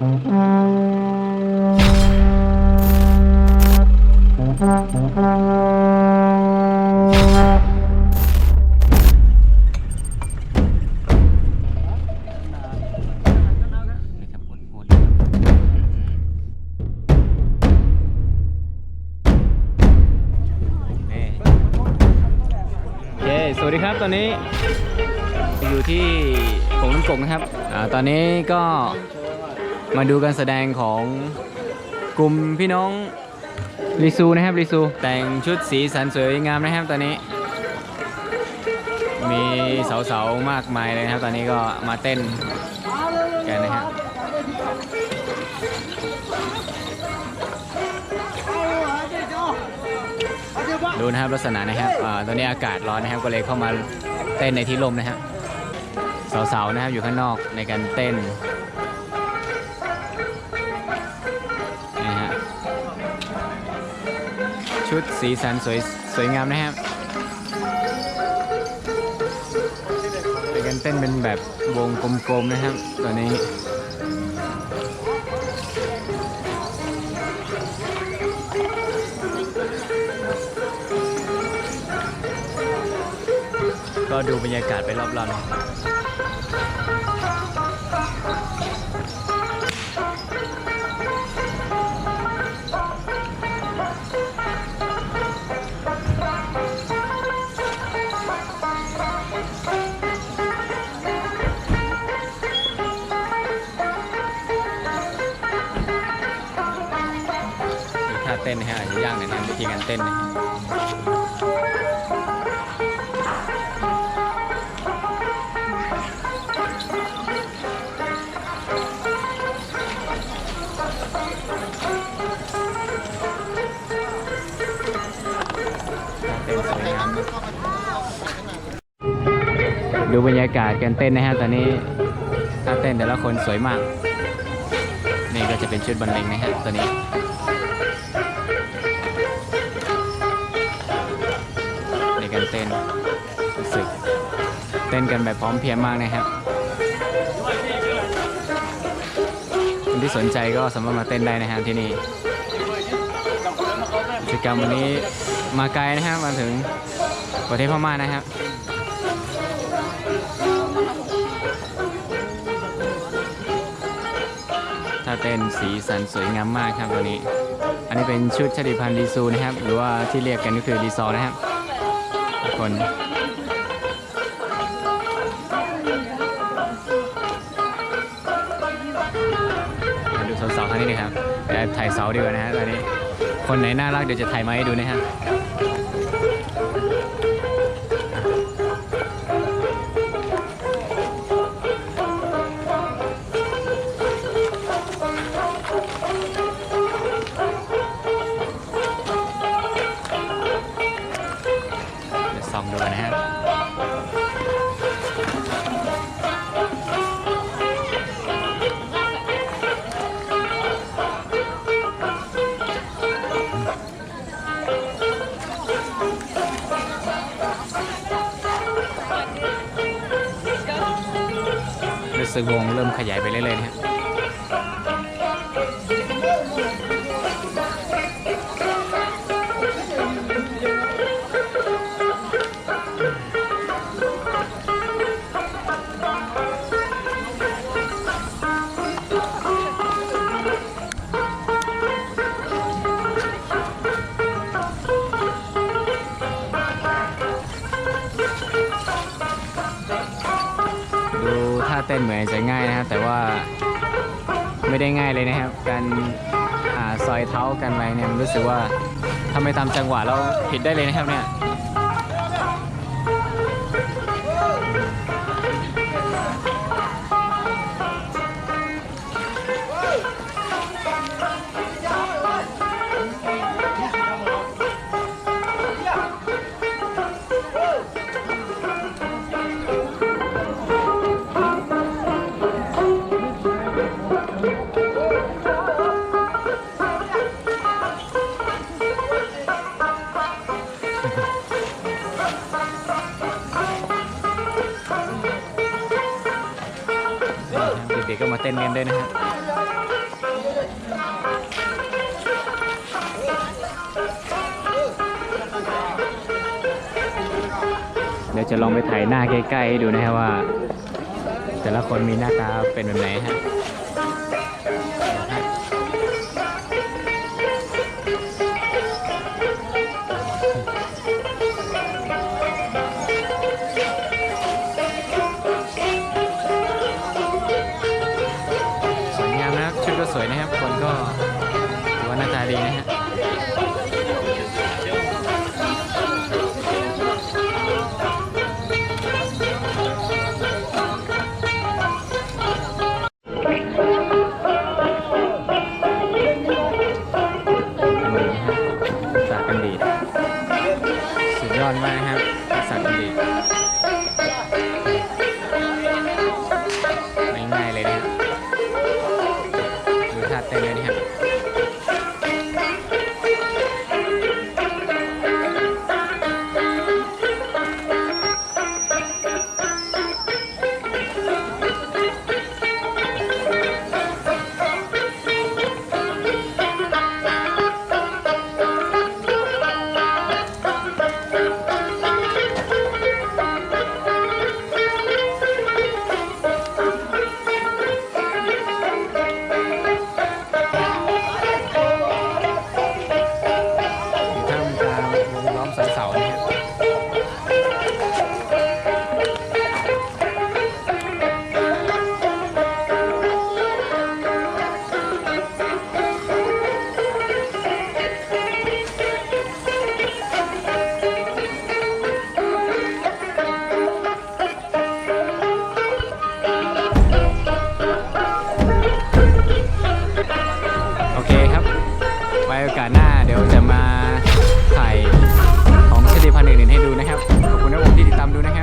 สวัสดีครับตอนนี้อยู่ที่โขงน้ำกกนะครับตอนนี้ก็มาดูการแสดงของกลุ่มพี่น้องลิซูนะครับลิซูแต่งชุดสีสันสวยงามนะครับตอนนี้มีสาวๆมากมายเลยนะครับตอนนี้ก็มาเต้นกันนะครับดูนะครับลักษณะนะครับตอนนี้อากาศร้อนนะครับก็เลยเข้ามาเต้นในที่ร่มนะครับสาวๆนะครับอยู่ข้างนอกในการเต้นนะฮะชุดสีสันสวยงามนะครับในการเต้นเป็นแบบวงกลมๆนะครับตอนนี้ก็ดูบรรยากาศไปรอบๆดูท่าเต้นนะฮะอาจจะยากหน่อยนะวิธีการเต้นนะดูบรรยากาศการเต้นนะฮะตอนนี้ถ้าเต้นแต่ละคนสวยมากนี่ก็จะเป็นชุดบรรเลงนะฮะตอนนี้ในการเต้นรู้สึกเต้นกันแบบพร้อมเพรียงมากนะครับคนที่สนใจก็สามารถมาเต้นได้นะฮะที่นี่กิจกรรมวันนี้มาไกลนะฮะมาถึงประเทศพม่านะครับถ้าเต้นสีสันสวยงามมากครับตัวนี้อันนี้เป็นชุดชาติพันธุ์ลีซูนะครับหรือว่าที่เรียกกันก็คือลีซอนะครับทุกคนมาดูสาวๆท่านนี้นะครับแต่ถ่ายเสาดีกว่านะฮะตอนนี้คนไหนน่ารักเดี๋ยวจะถ่ายมาให้ดูนะฮะส่องดูนะฮะรู้สึกวงเริ่มขยายไปเรื่อยๆนะครับท่าเต้นเหมือนจะง่ายนะครับแต่ว่าไม่ได้ง่ายเลยนะครับการซอยเท้ากันอะไรเนี่ยมันรู้สึกว่าทำไมตามจังหวะเราผิดได้เลยนะครับเนี่ยเด็กๆก็มาเต้นกันด้วยนะครับ เราจะลองไปถ่ายหน้าใกล้ๆให้ดูนะครับว่า แต่ละคนมีหน้าตาเป็นแบบไหนฮะสวยงามนะครับชุดก็สวยนะครับคนก็ถือว่าหน้าตาดีนะฮะสากันดีสุดยอดมากนะครับสากันดีไม่ง่ายเลยนะครับดูท่าเต้นเลยนะครับเสานะครับโอเคครับไว้โอกาสหน้าเดี๋ยวจะมาถ่ายของชนิดพันธุ์อื่นๆให้ดูนะครับขอบคุณทุกคนที่ติดตามดูนะครับ